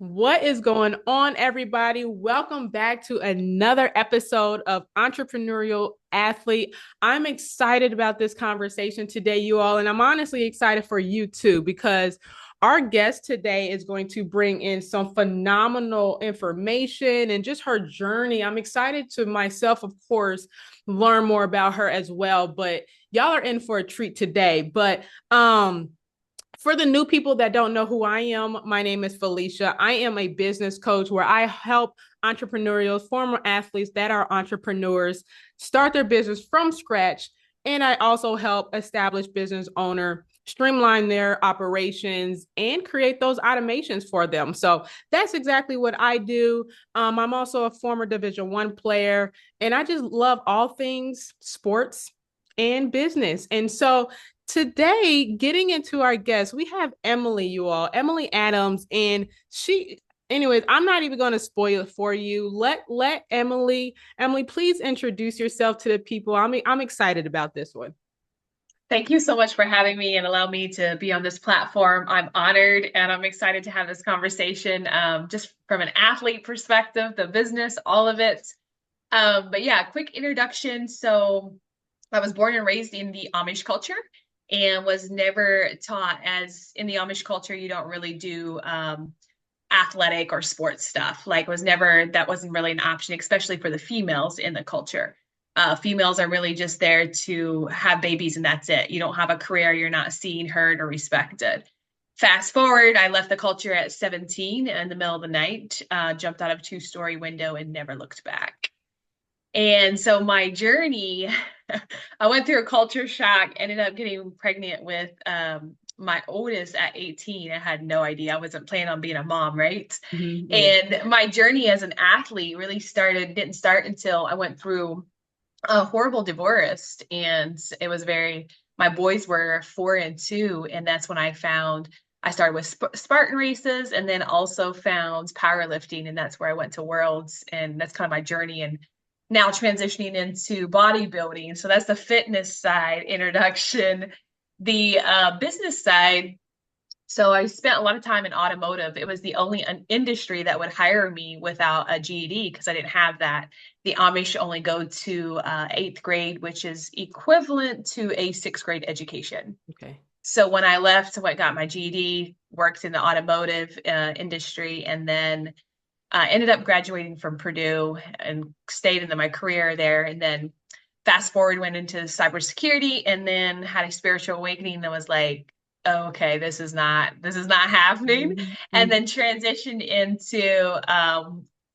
What is going on, everybody? Welcome back to another episode of Entrepreneurial Athlete. I'm excited about this conversation today, you all, and I'm honestly excited for you too, because our guest today is going to bring in some phenomenal information and just her journey. I'm excited to myself, of course, learn more about her as well, but y'all are in for a treat today. But for the new people that don't know who I am, my name is Phylesha. I am a business coach where I help entrepreneurials, former athletes that are entrepreneurs, start their business from scratch. And I also help established business owner streamline their operations and create those automations for them. So that's exactly what I do. I'm also a former Division I player, and I just love all things sports and business. And so today, getting into our guests, we have Emily, you all, Emily Adams, and anyways, I'm not even going to spoil it for you. Let Emily, please introduce yourself to the people. I'm excited about this one. Thank you so much for having me and allow me to be on this platform. I'm honored and I'm excited to have this conversation, just from an athlete perspective, the business, all of it. But yeah, quick introduction. So I was born and raised in the Amish culture and was never taught, as in the Amish culture, you don't really do athletic or sports stuff. That wasn't really an option, especially for the females in the culture. Females are really just there to have babies and that's it. You don't have a career, you're not seen, heard, or respected. Fast forward, I left the culture at 17 in the middle of the night, jumped out of a two-story window and never looked back. And so my journey, I went through a culture shock, ended up getting pregnant with my oldest at 18. I had no idea. I wasn't planning on being a mom, right? Mhm, yeah. And my journey as an athlete really didn't start until I went through a horrible divorce. And it was my boys were 4 and 2. And that's when I started with Spartan races and then also found powerlifting. And that's where I went to Worlds. And that's kind of my journey. And now transitioning into bodybuilding. So that's the fitness side introduction. The business side, so I spent a lot of time in automotive. It was the only industry that would hire me without a GED because I didn't have that. The Amish only go to eighth grade, which is equivalent to a sixth grade education. Okay. So when I left, I got my GED, worked in the automotive industry, and then ended up graduating from Purdue and stayed into my career there. And then fast forward, went into cybersecurity, and then had a spiritual awakening that was like, oh, okay, this is not happening. And Mhm. then transitioned into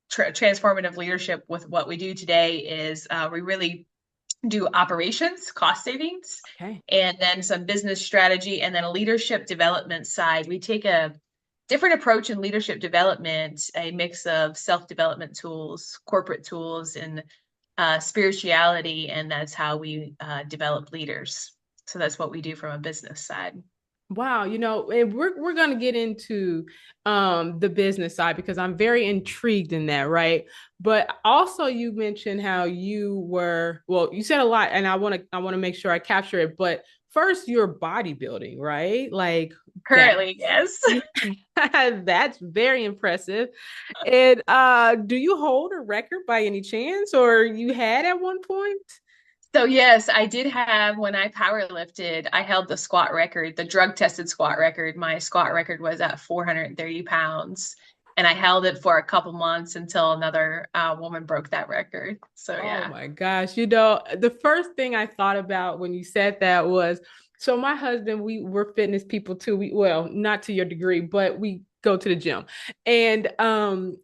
transformative leadership. With what we do today is we really do operations, cost savings, Okay. and then some business strategy, and then a leadership development side. We take a different approach in leadership development, a mix of self-development tools, corporate tools, and spirituality, and that's how we develop leaders. So that's what we do from a business side. Wow, and we're gonna get into the business side because I'm very intrigued in that, right? But also you mentioned how you said a lot and I want to make sure I capture it, but first you're bodybuilding, right? Like that Currently, yes. that's very impressive. And do you hold a record by any chance or you had at one point? So yes, I did have when I power lifted, I held the squat record, the drug tested squat record. My squat record was at 430 pounds. And I held it for a couple months until another woman broke that record. So Oh yeah. my gosh. The first thing I thought about when you said that was so my husband, we're fitness people too. Well, not to your degree, but we go to the gym. And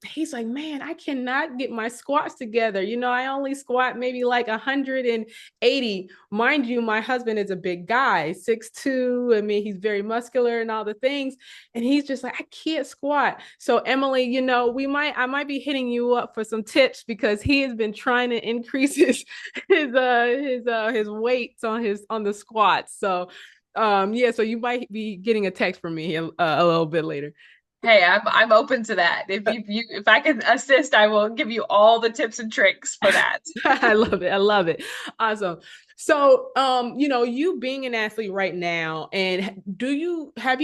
he's like, man, I cannot get my squats together. I only squat maybe like 180. Mind you, my husband is a big guy, 6'2". I mean, he's very muscular and all the things. And he's just like, I can't squat. So Emily, I might be hitting you up for some tips because he has been trying to increase his weights on the squats. So yeah, so you might be getting a text from me a little bit later. Hey, I'm open to that. If I can assist, I will give you all the tips and tricks for that. I love it. I love it. Awesome. So, you being an athlete right now, and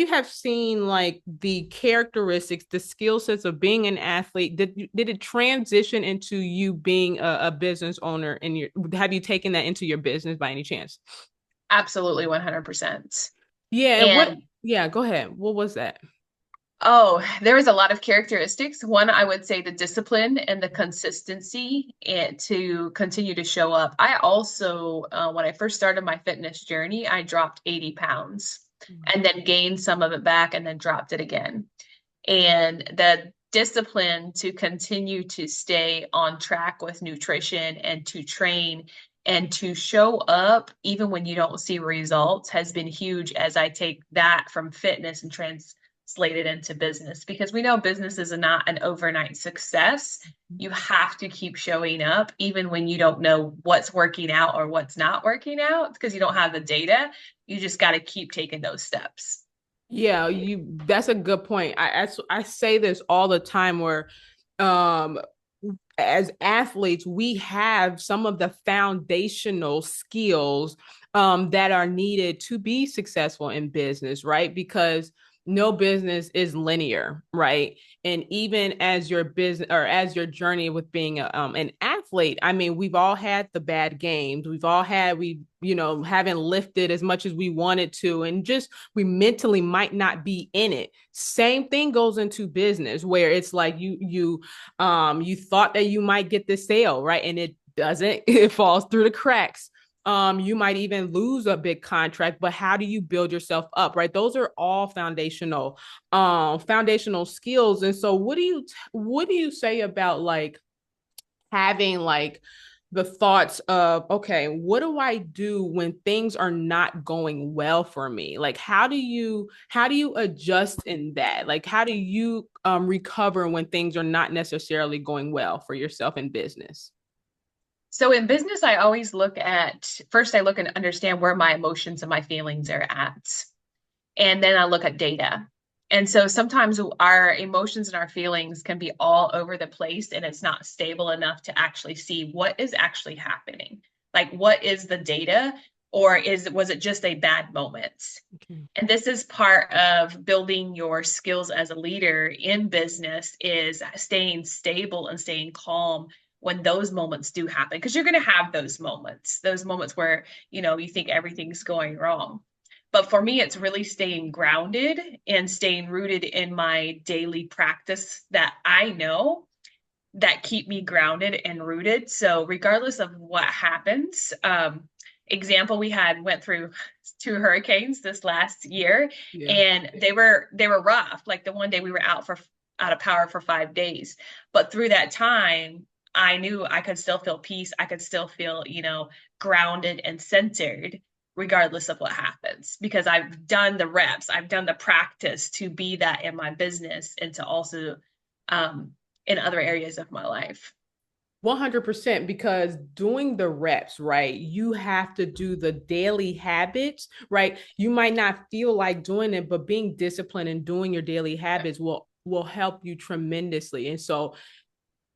have seen like the characteristics, the skill sets of being an athlete? Did it transition into you being a business owner? Have you taken that into your business by any chance? Absolutely 100%. Yeah. And what? And Yeah. Go ahead. What was that? oh, there was a lot of characteristics. One, I would say the discipline and the consistency and to continue to show up. I also, when I first started my fitness journey, I dropped 80 pounds and then gained some of it back and then dropped it again. And the discipline to continue to stay on track with nutrition and to train and to show up even when you don't see results has been huge as I take that from fitness and translate it into business because we know business is not an overnight success. You have to keep showing up even when you don't know what's working out or what's not working out because you don't have the data. You just got to keep taking those steps. Yeah, that's a good point. I say this all the time where um as athletes, we have some of the foundational skills that are needed to be successful in business, right? Because no business is linear, right? And even as your business or as your journey with being an athlete, I mean, we've all had the bad games. We haven't lifted as much as we wanted to, and just we mentally might not be in it. Same thing goes into business where it's like you thought that you might get this sale, right? And it doesn't, it falls through the cracks. You might even lose a big contract, but how do you build yourself up, right? Those are all foundational skills. And so what do you say about like having like the thoughts of, okay, what do I do when things are not going well for me? Like how do you adjust in that? Like how do you recover when things are not necessarily going well for yourself in business? So in business, I always look at first, I look and understand where my emotions and my feelings are at. And then I look at data. And so sometimes our emotions and our feelings can be all over the place and it's not stable enough to actually see what is actually happening. Like what is the data or was it just a bad moment? Okay. And this is part of building your skills as a leader in business is staying stable and staying calm when those moments do happen because you're going to have those moments where you think everything's going wrong. But for me it's really staying grounded and staying rooted in my daily practice that I know that keep me grounded and rooted. So regardless of what happens, example, we had went through two hurricanes this last year, Yeah. and they were rough. Like the one day we were out of power for 5 days, but through that time, I knew I could still feel peace. I could still feel, grounded and centered regardless of what happens because I've done the reps, I've done the practice to be that in my business and to also um, in other areas of my life. 100% because doing the reps, right? You have to do the daily habits, right? You might not feel like doing it, but being disciplined and doing your daily habits will help you tremendously. And so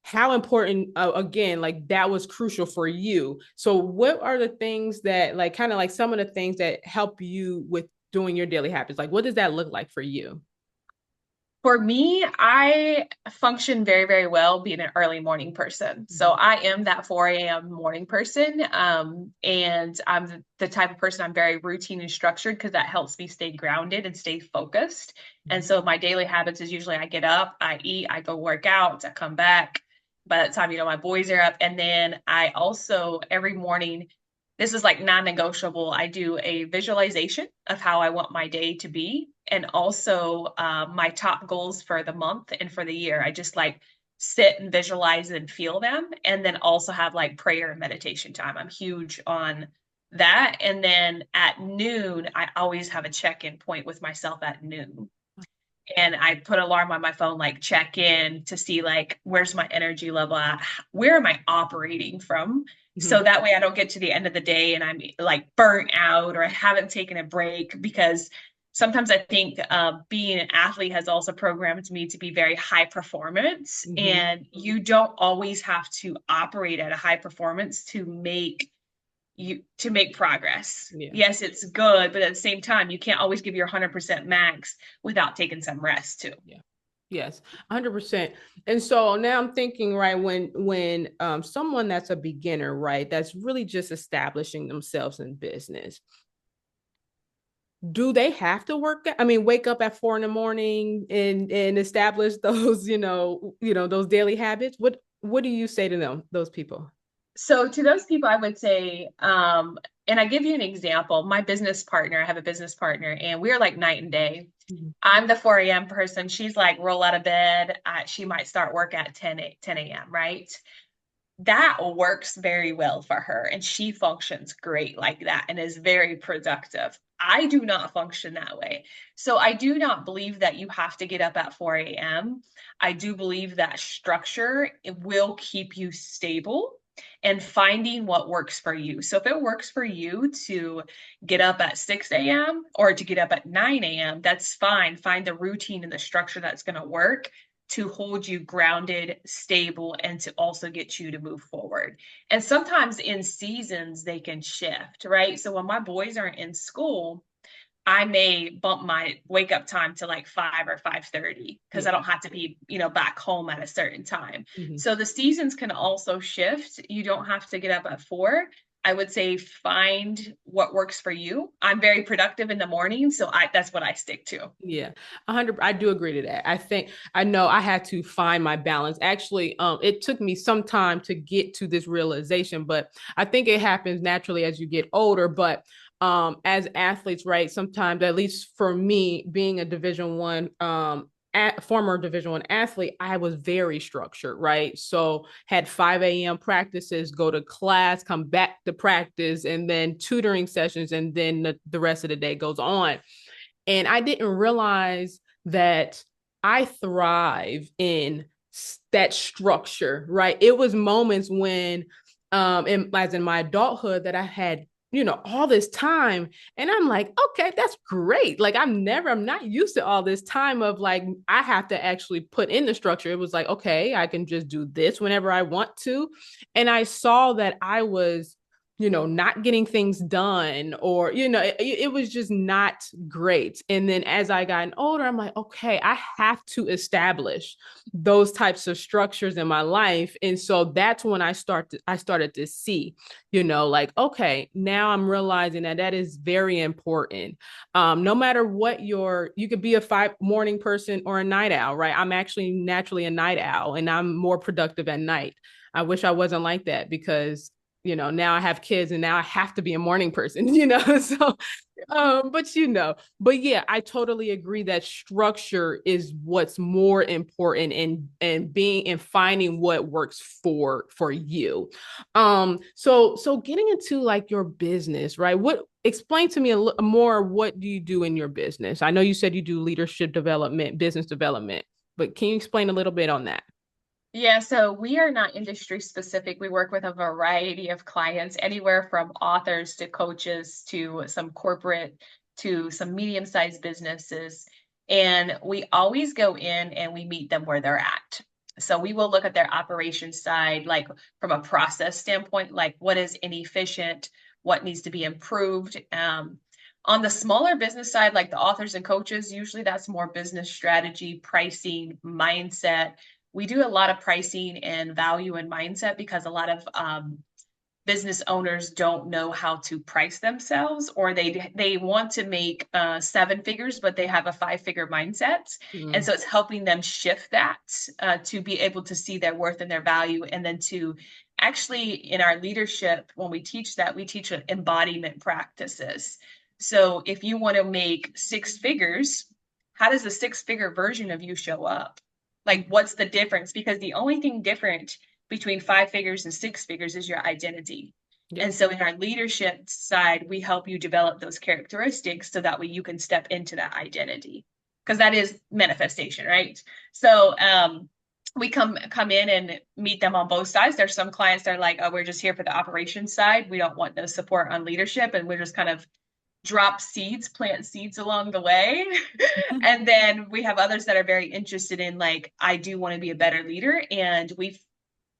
how important again like that was crucial for you. So what are the things that like kind of like some of the things that help you with doing your daily habits? Like what does that look like for you? For me, I function very, very well being an early morning person. So Mhm. I am that 4 a.m. morning person. And I'm the type of person I'm very routine and structured because that helps me stay grounded and stay focused. And so my daily habits is usually I get up, I eat, I go work out, I come back. By the time, my boys are up. And then I also every morning, this is like non-negotiable. I do a visualization of how I want my day to be and also my top goals for the month and for the year. I just like sit and visualize and feel them, and then also have like prayer and meditation time. I'm huge on that. And then at noon, I always have a check-in point with myself at noon. And I put alarm on my phone, like check in to see like where's my energy level at, where am I operating from, so Mhm. that way I don't get to the end of the day and I'm like burnt out or I haven't taken a break because sometimes I think being an athlete has also programmed me to be very high performance, Hmm. and you don't always have to operate at a high performance to make progress. Yeah. Yes, it's good, but at the same time, you can't always give your 100% max without taking some rest too. Yeah. Yes, 100%. And so now I'm thinking, right, when someone that's a beginner, right, that's really just establishing themselves in business, do they have to wake up at 4 in the morning and establish those, those daily habits? What do you say to them, those people? So to those people, I would say, and I give you an example. My business partner, I have a business partner, and we're like night and day. Mhm. I'm the 4 a.m. person. She's like, roll out of bed. She might start work at 10 a.m., right? That works very well for her. And she functions great like that and is very productive. I do not function that way. So I do not believe that you have to get up at 4 a.m. I do believe that structure it will keep you stable and finding what works for you. So if it works for you to get up at 6 a.m. or to get up at 9 a.m., that's fine. Find the routine and the structure that's going to work to hold you grounded, stable, and to also get you to move forward. And sometimes in seasons, they can shift, right? So when my boys aren't in school, I may bump my wake up time to like 5 or 5:30 because Yeah. I don't have to be, back home at a certain time. Mhm. So the seasons can also shift. You don't have to get up at 4. I would say find what works for you. I'm very productive in the morning, so that's what I stick to. Yeah, 100. I do agree to that. I know I had to find my balance. Actually, it took me some time to get to this realization, but I think it happens naturally as you get older. But as athletes, right? Sometimes, at least for me, being a Division 1, former Division 1 athlete, I was very structured, right? So had 5 a.m. practices, go to class, come back to practice, and then tutoring sessions, and then the rest of the day goes on. And I didn't realize that I thrive in that structure, right? It was moments when, as in my adulthood, that I had, all this time. And I'm like, okay, that's great. Like, I'm not used to all this time of like, I have to actually put in the structure. It was like, okay, I can just do this whenever I want to. And I saw that I was not getting things done, or it was just not great. And then as I got older, I'm like, okay, I have to establish those types of structures in my life. And so that's when I started to see, like, okay, now I'm realizing that is very important. No matter what you could be a 5 morning person or a night owl, right? I'm actually naturally a night owl, and I'm more productive at night. I wish I wasn't like that, because now I have kids and now I have to be a morning person, so but yeah, I totally agree that structure is what's more important, and being and finding what works for you. So getting into like your business, right? What Explain to me more, what do you do in your business? I know you said you do leadership development, business development, but can you explain a little bit on that? Yeah, so we are not industry specific. We work with a variety of clients, anywhere from authors to coaches to some corporate to some medium-sized businesses. And we always go in and we meet them where they're at. So we will look at their operations side, like from a process standpoint, like what is inefficient, what needs to be improved. On the smaller business side, like the authors and coaches, usually that's more business strategy, pricing, mindset. We do a lot of pricing and value and mindset because a lot of business owners don't know how to price themselves, or they want to make 7 figures but they have a 5 figure mindset. And Mm. so it's helping them shift that to be able to see their worth and their value, and then to actually, in our leadership, when we teach that, we teach embodiment practices. So if you want to make 6 figures, how does the 6 figure version of you show up? Like, what's the difference? Because the only thing different between 5 figures and 6 figures is your identity. Yep. And so in our leadership side, we help you develop those characteristics so that way you can step into that identity. Because that is manifestation, right? So we come in and meet them on both sides. There's some clients that are like, oh, we're just here for the operations side. We don't want no support on leadership, and we're just kind of drop seeds, plant seeds along the way. And then we have others that are very interested in like, I do want to be a better leader. And we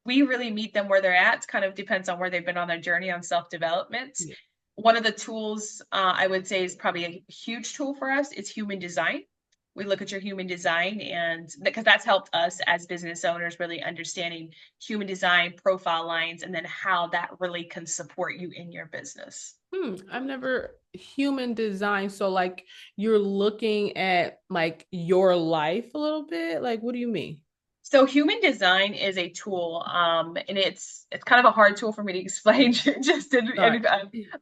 really meet them where they're at. It kind of depends on where they've been on their journey on self-development. Yeah. One of the tools I would say is probably a huge tool for us is human design. We look at your human design, and because that's helped us as business owners really understanding human design profile lines and then how that really can support you in your business. I've never human design. So like you're looking at like your life a little bit. Like, what do you mean? So human design is a tool, and it's kind of a hard tool for me to explain Sorry.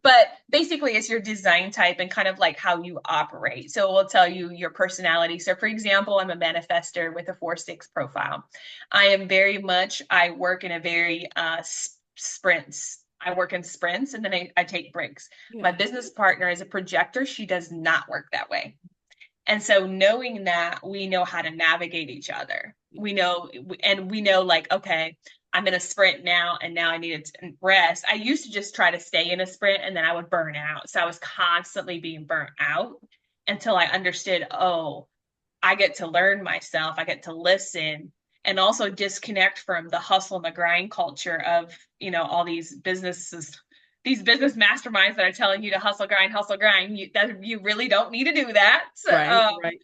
but basically it's your design type and kind of like how you operate. So it will tell you your personality. So for example, I'm a manifester with a 4-6 profile. I am very much, I work in a very sprints. I work in sprints and then I take breaks. My Yeah. business partner is a projector. She does not work that way. And so knowing that we know how to navigate each other, we know, and we know like, okay, I'm in a sprint now and now I need to rest. I used to just try to stay in a sprint and then I would burn out. So I was constantly being burnt out until I understood, oh, I get to learn myself, I get to listen and also disconnect from the hustle and the grind culture of, all these businesses, these business masterminds that are telling you to hustle, grind. You really don't need to do that. Right. Right.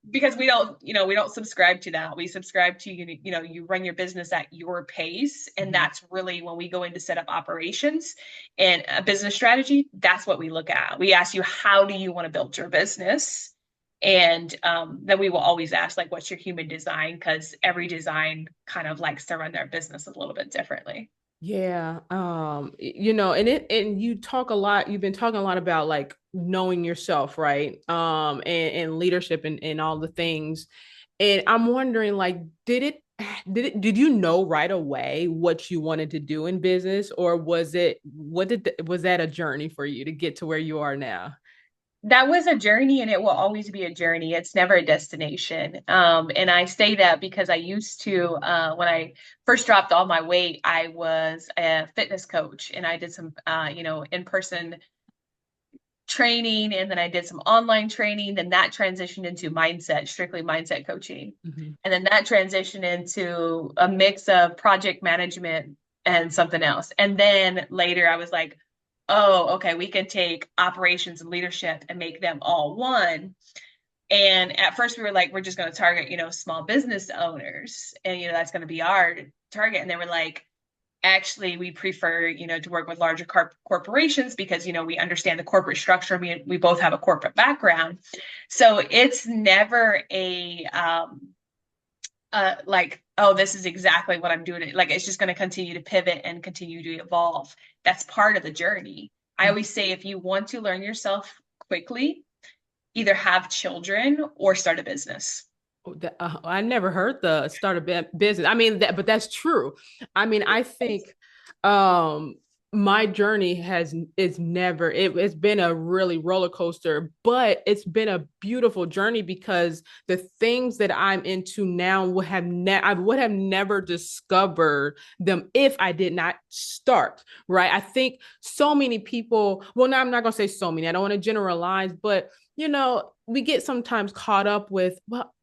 Because we don't subscribe to that. We subscribe to, you run your business at your pace. And Mhm. that's really when we go in to set up operations and a business strategy, that's what we look at. We ask you, how do you want to build your business? And then we will always ask, like, what's your human design? Because every design kind of likes to run their business a little bit differently. Yeah. And you talk a lot, you've been talking a lot about like knowing yourself, right? And leadership and all the things. And I'm wondering, like, did you know right away what you wanted to do in business, or was that a journey for you to get to where you are now? That was a journey and it will always be a journey. It's never a destination. And I say that because I used to, when I first dropped all my weight, I was a fitness coach and I did some, in-person training and then I did some online training. Then that transitioned into mindset, strictly mindset coaching. Mm-hmm. And then that transitioned into a mix of project management and something else. And then later I was like, oh, okay, we can take operations and leadership and make them all one. And at first we were like, we're just going to target, small business owners and, that's going to be our target. And they were like, actually, we prefer, to work with larger corporations because, we understand the corporate structure. We both have a corporate background. So it's never like, oh, this is exactly what I'm doing. Like, it's just going to continue to pivot and continue to evolve. That's part of the journey. I always say if you want to learn yourself quickly, either have children or start a business. I never heard the start a business. I mean, but that's true. I mean, I think um my journey it's been a really roller coaster, but it's been a beautiful journey because the things that I'm into now I would have never discovered them if I did not start, right? I think so many people, well, no, I'm not gonna say so many, I don't want to generalize, but we get sometimes caught up with, well,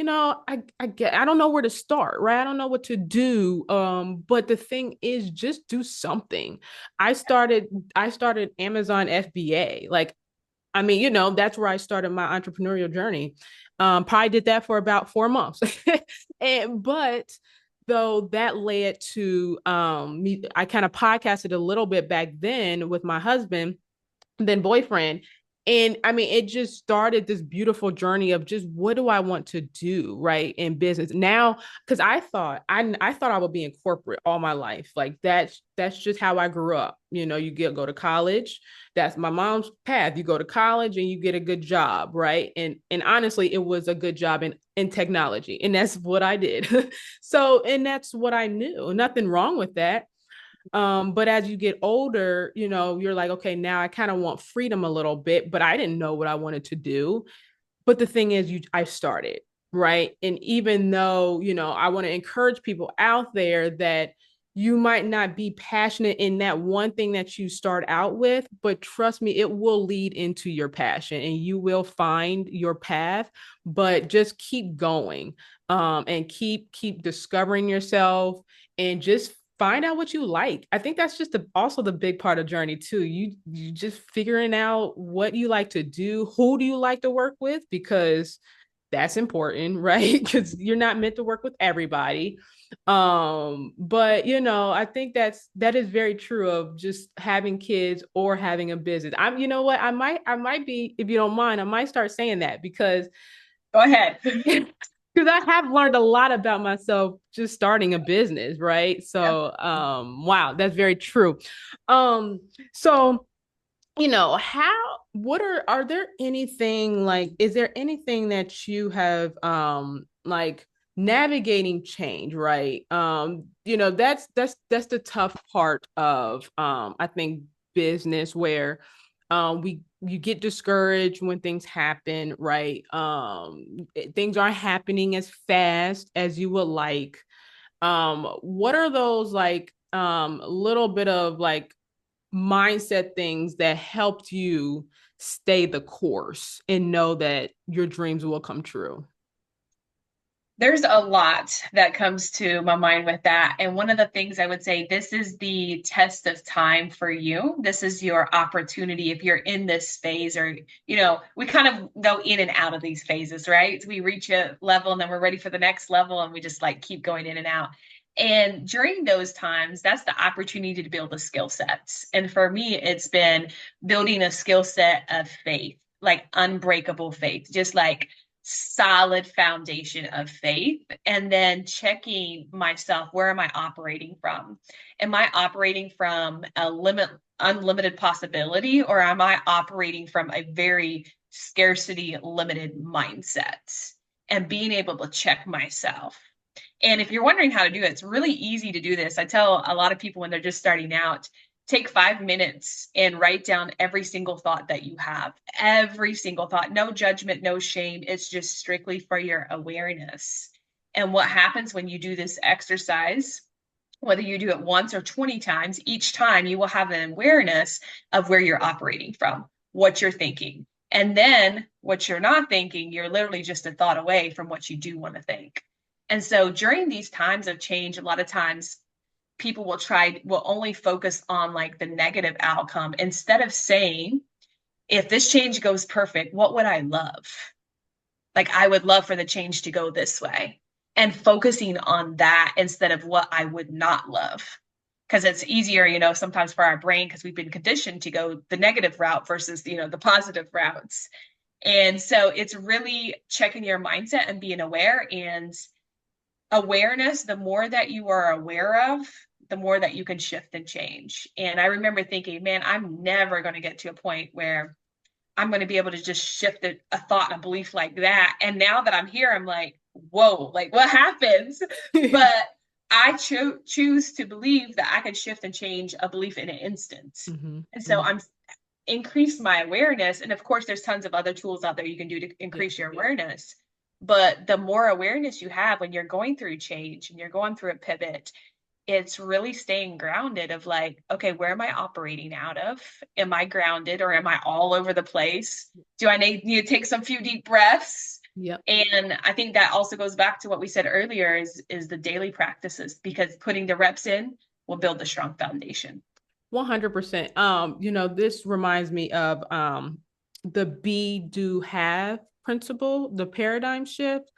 I don't know where to start, right? I don't know what to do. But the thing is, just do something. I started I started Amazon FBA. Like, I mean, that's where I started my entrepreneurial journey. Probably did that for about 4 months. But though that led to me, I kind of podcasted a little bit back then with my husband, then boyfriend. And I mean, it just started this beautiful journey of just what do I want to do, right, in business now? Because I thought I would be in corporate all my life. Like that's just how I grew up. You go to college. That's my mom's path. You go to college and you get a good job, right? And honestly, it was a good job in technology, and that's what I did. So, and that's what I knew. Nothing wrong with that. But as you get older, you're like, okay, now I kind of want freedom a little bit, but I didn't know what I wanted to do. But the thing is, I started, right? And even though, I want to encourage people out there that, you might not be passionate in that one thing that you start out with, but trust me, it will lead into your passion and you will find your path. But just keep going, and keep discovering yourself, and just find out what you like. I think that's just also the big part of journey too. You just figuring out what you like to do, who do you like to work with, because that's important, right? Because you're not meant to work with everybody. But I think that is very true of just having kids or having a business. I'm you know what, I might be, if you don't mind, I might start saying that, because Go ahead. because I have learned a lot about myself just starting a business, right? Yeah. So wow, that's very true. um so how what are there anything, like, is there anything that you have like navigating change, right? That's the tough part of I think business, where we you get discouraged when things happen, right? Things aren't happening as fast as you would like. What are those, like, little bit of like mindset things that helped you stay the course and know that your dreams will come true? There's a lot that comes to my mind with that. And one of the things I would say, this is the test of time for you. This is your opportunity if you're in this phase, or, we kind of go in and out of these phases, right? We reach a level and then we're ready for the next level and we just like keep going in and out. And during those times, that's the opportunity to build the skill sets. And for me, it's been building a skill set of faith, like unbreakable faith, just like solid foundation of faith, and then checking myself, where am I operating from? Am I operating from a unlimited possibility, or am I operating from a very scarcity limited mindset? And being able to check myself. And if you're wondering how to do it, it's really easy to do this. I tell a lot of people when they're just starting out, take 5 minutes and write down every single thought that you have, every single thought, no judgment, no shame. It's just strictly for your awareness. And what happens when you do this exercise, whether you do it once or 20 times, each time you will have an awareness of where you're operating from, what you're thinking. And then what you're not thinking, you're literally just a thought away from what you do want to think. And so during these times of change, a lot of times people will only focus on like the negative outcome instead of saying, if this change goes perfect, what would I love? Like, I would love for the change to go this way, and focusing on that instead of what I would not love. Because it's easier, sometimes for our brain, because we've been conditioned to go the negative route versus, the positive routes. And so it's really checking your mindset and being aware. And awareness, the more that you are aware of, the more that you can shift and change. And I remember thinking, man, I'm never going to get to a point where I'm going to be able to just shift a thought and a belief like that. And now that I'm here, I'm like, whoa, like what happens? But I choose to believe that I can shift and change a belief in an instant. Mm-hmm. And so Mm-hmm. I'm increase my awareness. And of course, there's tons of other tools out there you can do to Yeah. increase your awareness. But the more awareness you have when you're going through change and you're going through a pivot, it's really staying grounded of like, okay, where am I operating out of? Am I grounded, or am I all over the place? Do I need to take some few deep breaths? Yep. And I think that also goes back to what we said earlier is the daily practices, because putting the reps in will build the strong foundation. 100%. This reminds me of the be do have principle, the paradigm shift,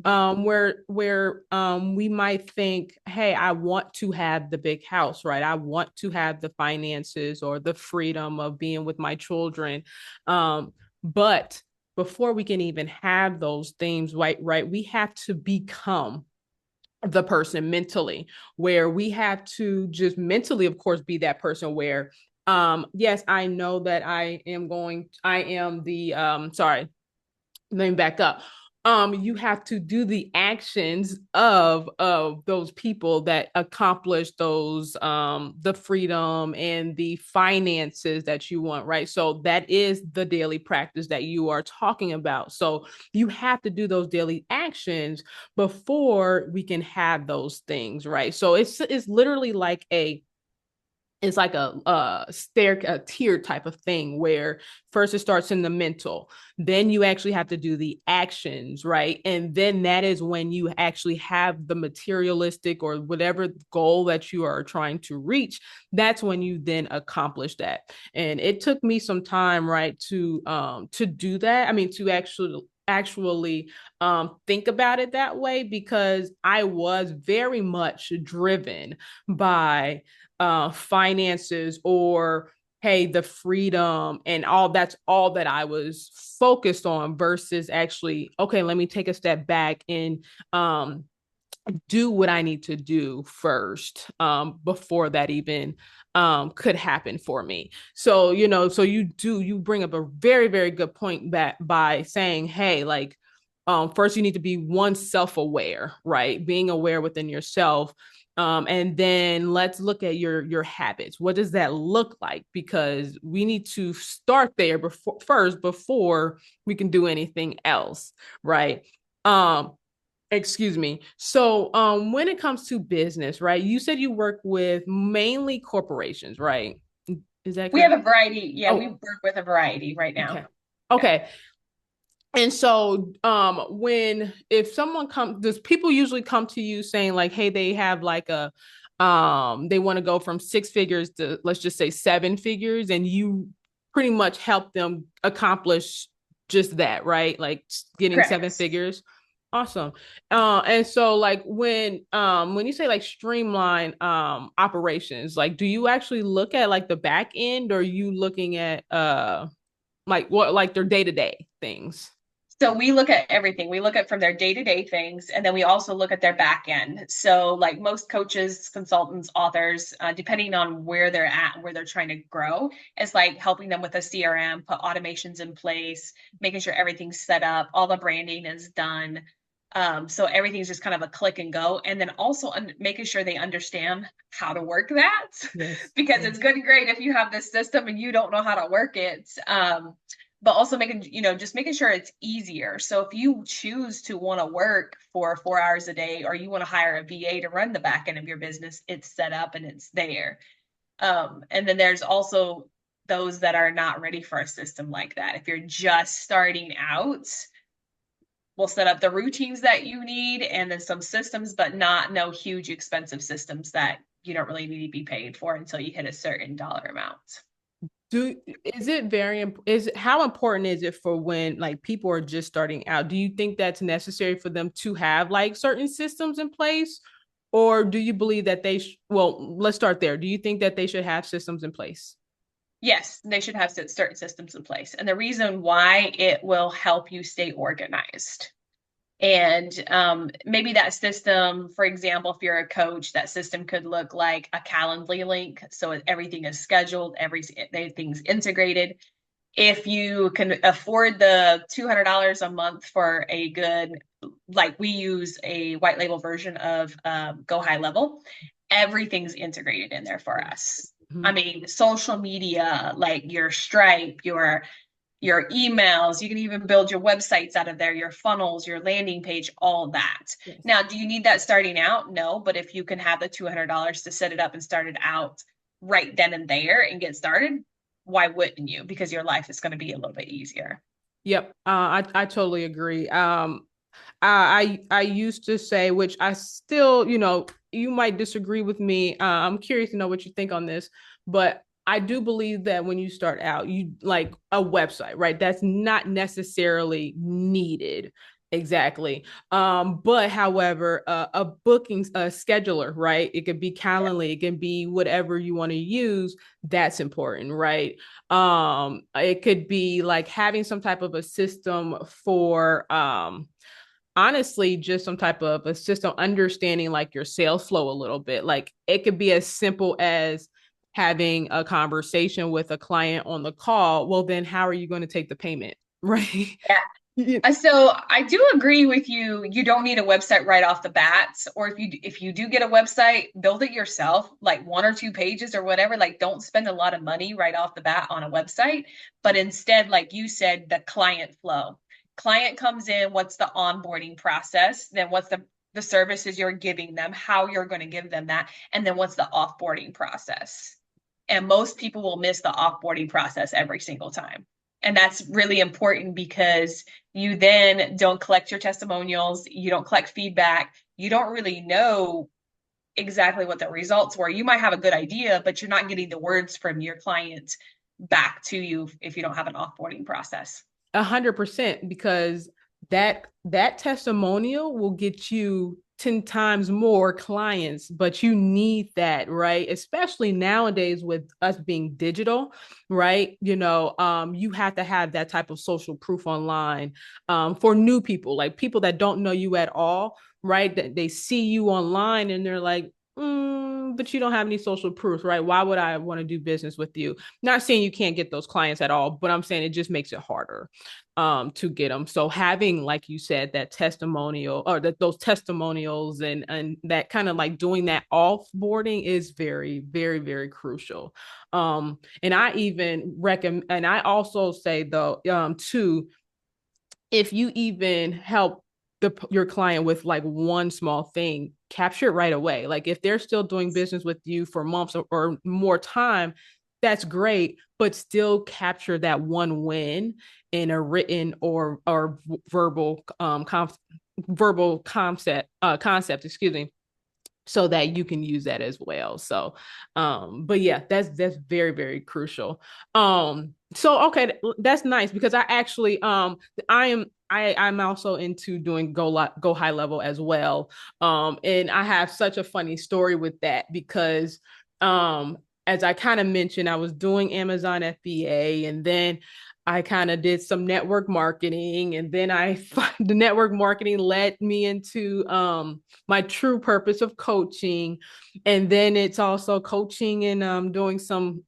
where we might think, hey, I want to have the big house, right? I want to have the finances or the freedom of being with my children. But before we can even have those things, right, we have to become the person mentally, where we have to just mentally, of course, be that person where yes, I know that I am the sorry, let me back up. you have to do the actions of those people that accomplish those the freedom and the finances that you want, right? So that is the daily practice that you are talking about. So you have to do those daily actions before we can have those things, right? So it's literally like a tier type of thing where first it starts in the mental, then you actually have to do the actions, right? And then that is when you actually have the materialistic or whatever goal that you are trying to reach. That's when you then accomplish that. And it took me some time, right, to do that. I mean, to actually think about it that way, because I was very much driven by finances, or hey, the freedom and all. That's all that I was focused on, versus actually, okay, let me take a step back and do what I need to do first, before that even could happen for me. So, so you bring up a very, very good point back by saying, hey, like, first you need to be one self-aware, right? Being aware within yourself. And then let's look at your habits. What does that look like? Because we need to start there before we can do anything else, right? Um, Excuse me. So, when it comes to business, right? You said you work with mainly corporations, right? Is that We have correct? a variety. Yeah, we Oh, work with a variety right now. okay. Yeah. Okay. And so, when if someone comes, does people usually come to you saying like, hey, they have like they want to go from six figures to, let's just say, seven figures, and you pretty much help them accomplish just that, right? Like getting seven Correct. figures. Awesome. And so like when you say like streamline operations, like do you actually look at like the back end, or are you looking at like what, like their day-to-day things? So we look at everything. We look at from their day-to-day things, and then we also look at their back end. So like most coaches, consultants, authors, depending on where they're at, where they're trying to grow, it's like helping them with a CRM, put automations in place, making sure everything's set up, all the branding is done. So everything's just kind of a click and go. And then also making sure they understand how to work that, Yes. because it's Yes. good and great if you have this system and you don't know how to work it. But also making, just making sure it's easier. So if you choose to want to work for 4 hours a day, or you want to hire a VA to run the back end of your business, it's set up and it's there. And then there's also those that are not ready for a system like that. If you're just starting out, we'll set up the routines that you need and then some systems, but not no huge expensive systems that you don't really need to be paid for until you hit a certain dollar amount. Do is it very is how important is it for when like people are just starting out? Do you think that's necessary for them to have like certain systems in place, or do you believe that well, let's start there. Do you think that they should have systems in place? Yes, they should have certain systems in place. And the reason why, it will help you stay organized. And maybe that system, for example, if you're a coach, that system could look like a Calendly link. So everything is scheduled, everything's integrated. If you can afford the $200 a month for a good, like we use a white label version of Go High Level, everything's integrated in there for us. I Mhm. mean, social media, like your Stripe, your emails, you can even build your websites out of there, your funnels, your landing page, all that. Yes. Now, do you need that starting out? No, but if you can have the $200 to set it up and start it out right then and there and get started, why wouldn't you? Because your life is going to be a little bit easier. Yep. I totally agree. I used to say, which I still, you might disagree with me. I'm curious to know what you think on this, but I do believe that when you start out, you like a website, right? That's not necessarily needed. Exactly. But however, a booking a scheduler, right? It could be Yeah. Calendly, it can be whatever you want to use. That's important, right? It could be like having some type of a system for honestly just some type of a system understanding like your sales flow a little bit. Like it could be as simple as having a conversation with a client on the call. Well, then how are you going to take the payment? Right. Yeah. So I do agree with you. You don't need a website right off the bat, or if you do get a website, build it yourself, like 1 or 2 pages or whatever. Like, don't spend a lot of money right off the bat on a website, but instead, like you said, the client flow. Client comes in, what's the onboarding process? Then what's the services you're giving them, how you're going to give them that, and then what's the offboarding process? And most people will miss the offboarding process every single time. And that's really important because you then don't collect your testimonials, you don't collect feedback, you don't really know exactly what the results were. You might have a good idea, but you're not getting the words from your client back to you if you don't have an offboarding process. 100%, because that testimonial will get you 10 times more clients, but you need that, right? Especially nowadays with us being digital, right? You have to have that type of social proof online, for new people, like people that don't know you at all, right? That they see you online and they're like, but you don't have any social proof, right? Why would I want to do business with you? Not saying you can't get those clients at all, but I'm saying it just makes it harder to get them. So having, like you said, that testimonial, or that those testimonials, and that kind of like doing that offboarding is very, very, very crucial. And I even recommend, and I also say though, too, if you even help your client with like one small thing, capture it right away. Like if they're still doing business with you for months or more time, that's great, but still capture that one win in a written or verbal verbal concept, excuse me, so that you can use that as well. So but yeah, that's very, very crucial. So okay, that's nice, because I actually I'm also into doing go high level as well. And I have such a funny story with that, because as I kind of mentioned, I was doing Amazon FBA, and then I kind of did some network marketing, and then the network marketing led me into my true purpose of coaching. And then it's also coaching and doing some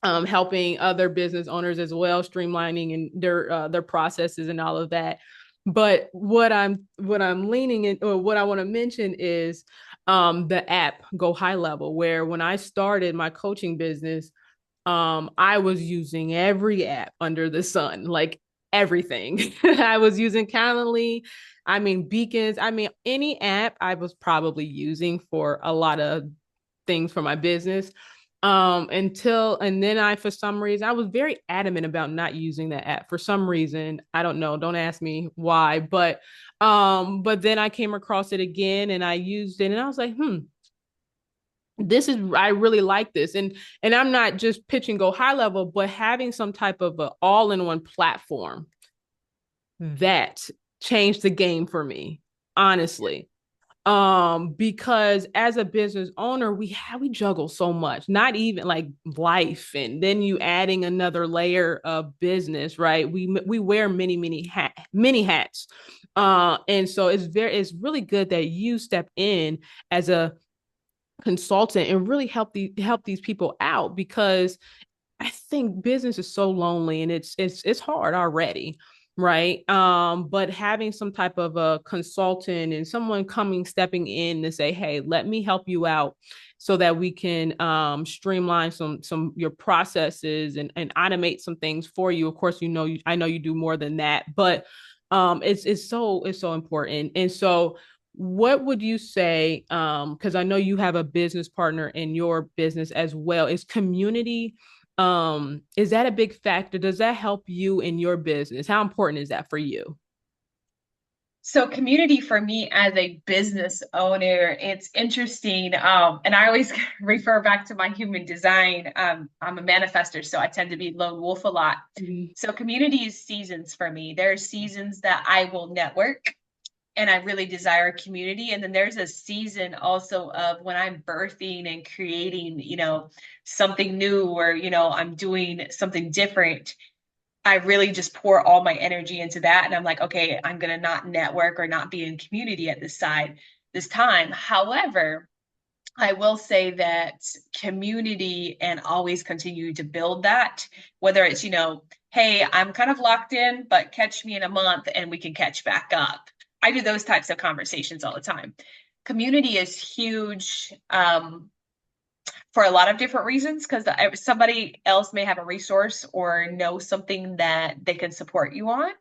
helping other business owners as well, streamlining and their processes and all of that. But what I'm leaning in, or what I want to mention is the app Go High Level, where when I started my coaching business, I was using every app under the sun, like everything. I was using Calendly, I mean Beacons, I mean any app I was probably using for a lot of things for my business. And then I, for some reason, I was very adamant about not using that app for some reason. I don't know, don't ask me why, but then I came across it again and I used it, and I was like, this is, I really like this. And I'm not just pitching Go High Level, but having some type of a all-in-one platform that changed the game for me, honestly. Because as a business owner, we juggle so much, not even like life, and then you adding another layer of business, right? We wear many hats. And so it's really good that you step in as a consultant and really help these people out, because I think business is so lonely, and it's hard already, right? But having some type of a consultant and someone stepping in to say, hey, let me help you out, so that we can streamline some your processes, and automate some things for you. Of course, I know you do more than that, but it's so important. And so what would you say, because I know you have a business partner in your business as well, is community, is that a big factor? Does that help you in your business? How important is that for you? So community for me as a business owner, it's interesting. And I always refer back to my human design. I'm a manifester, so I tend to be lone wolf a lot. Mhm. So community is seasons for me. There are seasons that I will network and I really desire community. And then there's a season also of when I'm birthing and creating, something new, or, I'm doing something different. I really just pour all my energy into that. And I'm like, okay, I'm going to not network or not be in community at this time. However, I will say that community and always continue to build that, whether it's, hey, I'm kind of locked in, but catch me in a month and we can catch back up. I do those types of conversations all the time. Community is huge for a lot of different reasons because somebody else may have a resource or know something that they can support you on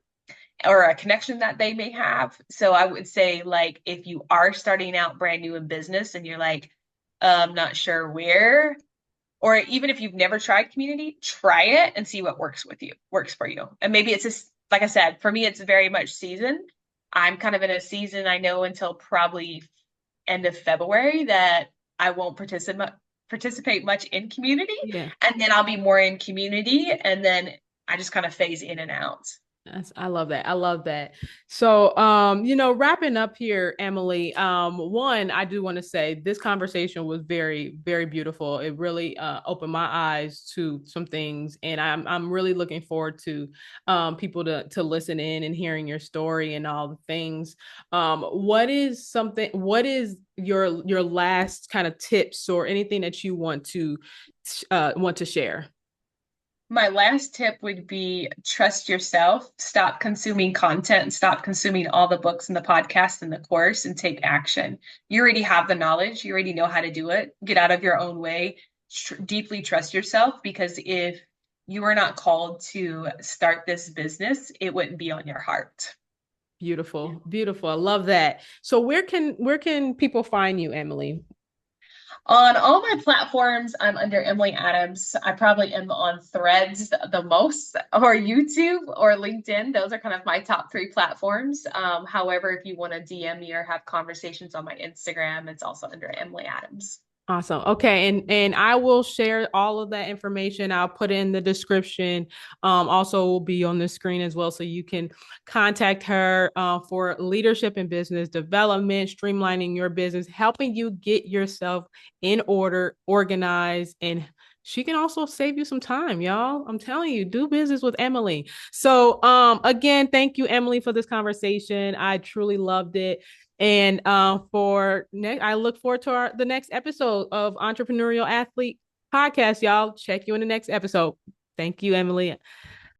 or a connection that they may have. So I would say, like, if you are starting out brand new in business and you're like, not sure where, or even if you've never tried community, try it and see what works for you. And maybe it's just, like I said, for me, it's very much season. I'm kind of in a season I know until probably end of February that I won't participate much in community, Yeah. and then I'll be more in community, and then I just kind of phase in and out. I love that. I love that. So, wrapping up here, Emily, one, I do want to say this conversation was very, very beautiful. It really opened my eyes to some things, and I'm really looking forward to people to listen in and hearing your story and all the things. What is your last kind of tips or anything that you want to share? My last tip would be trust yourself, stop consuming content and stop consuming all the books and the podcasts and the course and take action. You already have the knowledge, you already know how to do it. Get out of your own way, deeply trust yourself because if you are not called to start this business, it wouldn't be on your heart. Beautiful, beautiful. I love that. So where can people find you, Emily? On all my platforms, I'm under Emily Adams. I probably am on Threads the most, or YouTube or LinkedIn. Those are kind of my top three platforms. However, if you want to DM me or have conversations on my Instagram, it's also under Emily Adams. Awesome. Okay, and I will share all of that information. I'll put in the description. Also will be on the screen as well, so you can contact her for leadership and business development, streamlining your business, helping you get yourself in order, organized, and she can also save you some time, y'all. I'm telling you, do business with Emily. So, again, thank you, Emily, for this conversation. I truly loved it. And for next, I look forward to the next episode of Entrepreneurial Athlete Podcast, y'all. Check you in the next episode. Thank you, Emily.